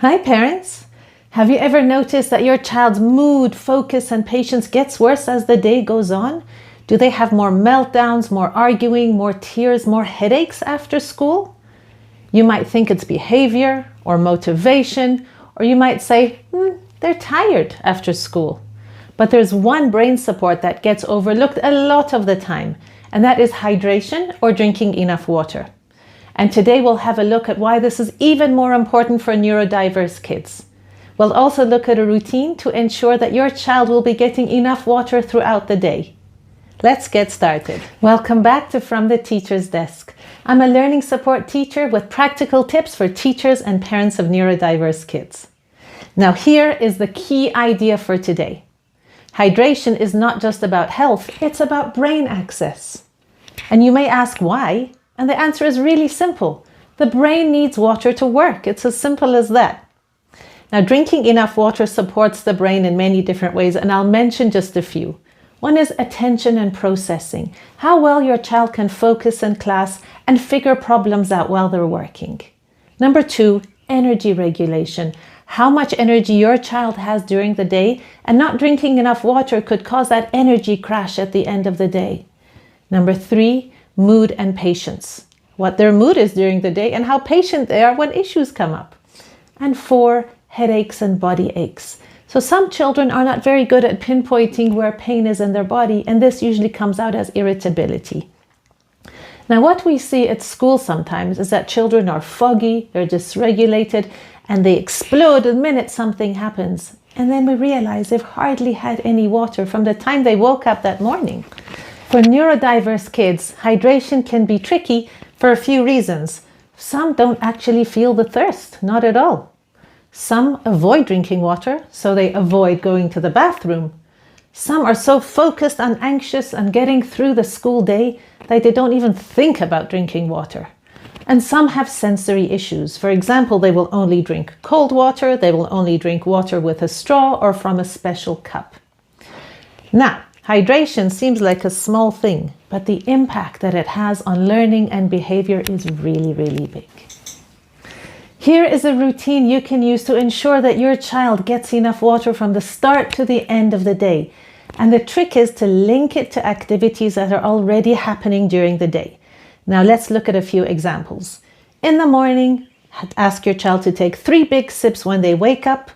Hi parents! Have you ever noticed that your child's mood, focus and patience gets worse as the day goes on? Do they have more meltdowns, more arguing, more tears, more headaches after school? You might think it's behavior or motivation, or you might say, they're tired after school. But there's one brain support that gets overlooked a lot of the time, and that is hydration or drinking enough water. And today we'll have a look at why this is even more important for neurodiverse kids. We'll also look at a routine to ensure that your child will be getting enough water throughout the day. Let's get started. Welcome back to From the Teacher's Desk. I'm a learning support teacher with practical tips for teachers and parents of neurodiverse kids. Now here is the key idea for today. Hydration is not just about health, it's about brain access. And you may ask why, and the answer is really simple. The brain needs water to work. It's as simple as that. Now, drinking enough water supports the brain in many different ways, and I'll mention just a few. One is attention and processing, how well your child can focus in class and figure problems out while they're working. Number 2, energy regulation, how much energy your child has during the day, and not drinking enough water could cause that energy crash at the end of the day. Number 3, mood and patience, what their mood is during the day and how patient they are when issues come up. And 4, headaches and body aches. So some children are not very good at pinpointing where pain is in their body, and this usually comes out as irritability. Now, what we see at school sometimes is that children are foggy, they're dysregulated, and they explode the minute something happens. And then we realize they've hardly had any water from the time they woke up that morning. For neurodiverse kids, hydration can be tricky for a few reasons. Some don't actually feel the thirst, not at all. Some avoid drinking water, so they avoid going to the bathroom. Some are so focused and anxious on getting through the school day that they don't even think about drinking water. And some have sensory issues. For example, they will only drink cold water, they will only drink water with a straw or from a special cup. Now, hydration seems like a small thing, but the impact that it has on learning and behavior is really, really big. Here is a routine you can use to ensure that your child gets enough water from the start to the end of the day. And the trick is to link it to activities that are already happening during the day. Now let's look at a few examples. In the morning, ask your child to take 3 big sips when they wake up,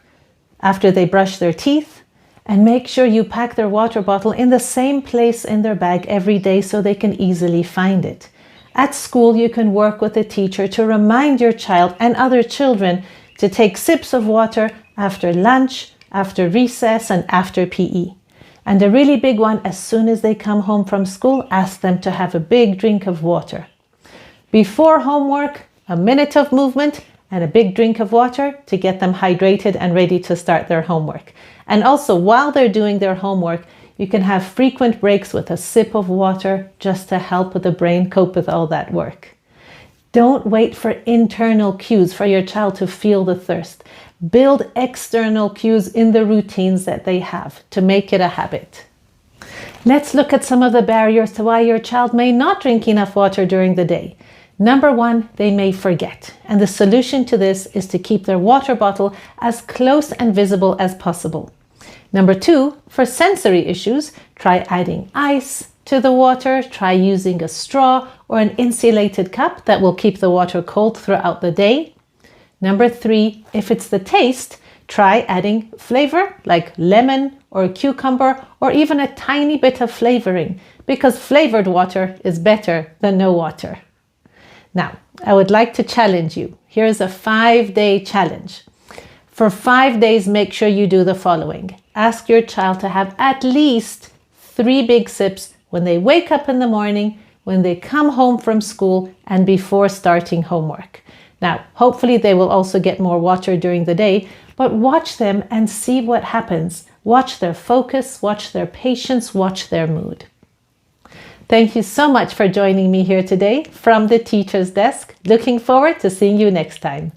after they brush their teeth, and make sure you pack their water bottle in the same place in their bag every day so they can easily find it. At school, you can work with a teacher to remind your child and other children to take sips of water after lunch, after recess, and after PE. And a really big one, as soon as they come home from school, ask them to have a big drink of water. Before homework, a minute of movement and a big drink of water to get them hydrated and ready to start their homework. And also, while they're doing their homework, you can have frequent breaks with a sip of water just to help the brain cope with all that work. Don't wait for internal cues for your child to feel the thirst. Build external cues in the routines that they have to make it a habit. Let's look at some of the barriers to why your child may not drink enough water during the day. Number 1, they may forget. And the solution to this is to keep their water bottle as close and visible as possible. Number 2, for sensory issues, try adding ice to the water, try using a straw or an insulated cup that will keep the water cold throughout the day. Number 3, if it's the taste, try adding flavor like lemon or cucumber or even a tiny bit of flavoring, because flavored water is better than no water. Now, I would like to challenge you. Here's a 5-day challenge. For 5 days, make sure you do the following. Ask your child to have at least 3 big sips when they wake up in the morning, when they come home from school, and before starting homework. Now, hopefully they will also get more water during the day, but watch them and see what happens. Watch their focus, watch their patience, watch their mood. Thank you so much for joining me here today from the Teacher's Desk. Looking forward to seeing you next time.